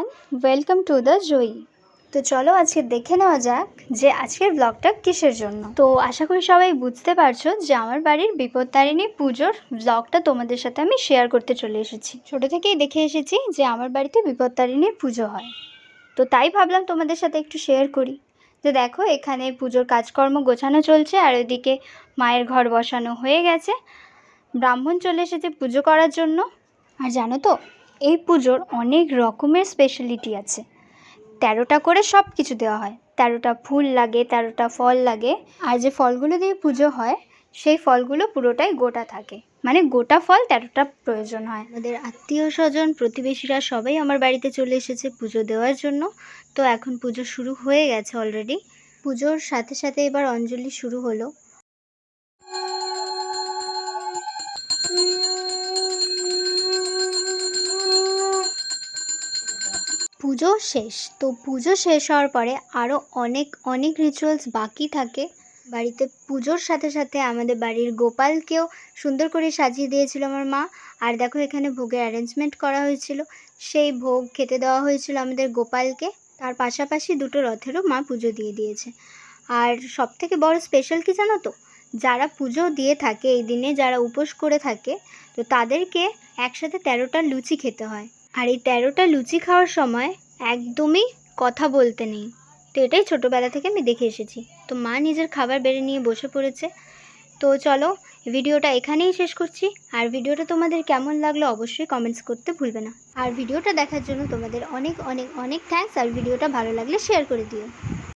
Everyone, welcome to the জয়ী। তো চলো আজকে দেখে নেওয়া যাক যে আজকের ব্লগটা কিসের জন্য। তো আশা করি সবাই বুঝতে পারছো যে আমার বাড়ির বিপত্তারিণী পুজোর ব্লগটা তোমাদের সাথে আমি শেয়ার করতে চলে এসেছি। ছোটো থেকেই দেখে এসেছি যে আমার বাড়িতে বিপত্তারিণীর পুজো হয়, তো তাই ভাবলাম তোমাদের সাথে একটু শেয়ার করি। যে দেখো, এখানে পুজোর কাজকর্ম গোছানো চলছে আর ওইদিকে মায়ের ঘর বসানো হয়ে গেছে, ব্রাহ্মণ চলে এসেছে পুজো করার জন্য। আর জানো তো, এই পুজোর অনেক রকমের স্পেশালিটি আছে। 13টা করে সব কিছু দেওয়া হয়, 13টা ফুল লাগে, 13টা ফল লাগে। আর যে ফলগুলো দিয়ে পুজো হয় সেই ফলগুলো পুরোটাই গোটা থাকে, মানে গোটা ফল 13টা প্রয়োজন হয়। আমাদের আত্মীয় স্বজন প্রতিবেশীরা সবাই আমার বাড়িতে চলে এসেছে পুজো দেওয়ার জন্য। তো এখন পুজো শুরু হয়ে গেছে অলরেডি। পুজোর সাথে সাথে এবার অঞ্জলি শুরু হলো। পুজো শেষ। তো পুজো শেষ হওয়ার পরে আরও অনেক রিচুয়ালস বাকি থাকে বাড়িতে। পুজোর সাথে সাথে আমাদের বাড়ির গোপালকেও সুন্দর করে সাজিয়ে দিয়েছিল আমার মা। আর দেখো, এখানে ভোগের অ্যারেঞ্জমেন্ট করা হয়েছিল, সেই ভোগ খেতে দেওয়া হয়েছিল আমাদের গোপালকে। তার পাশাপাশি দুটো রথেরও মা পুজো দিয়ে দিয়েছে। আর সবথেকে বড় স্পেশাল কি জানো তো, যারা পুজো দিয়ে থাকে এই দিনে, যারা উপোস করে থাকে, তো তাদেরকে একসাথে 13টা লুচি খেতে হয়। আর এই 13টা লুচি খাওয়ার সময় একদমই কথা বলতে নেই। তো এটাই ছোটোবেলা থেকে আমি দেখে এসেছি। তো মা নিজের খাবার বেড়ে নিয়ে বসে পড়েছে। তো চলো, ভিডিওটা এখানেই শেষ করছি। আর ভিডিওটা তোমাদের কেমন লাগলো অবশ্যই কমেন্টস করতে ভুলবে না। আর ভিডিওটা দেখার জন্য তোমাদের অনেক থ্যাঙ্কস। আর ভিডিওটা ভালো লাগলে শেয়ার করে দিও।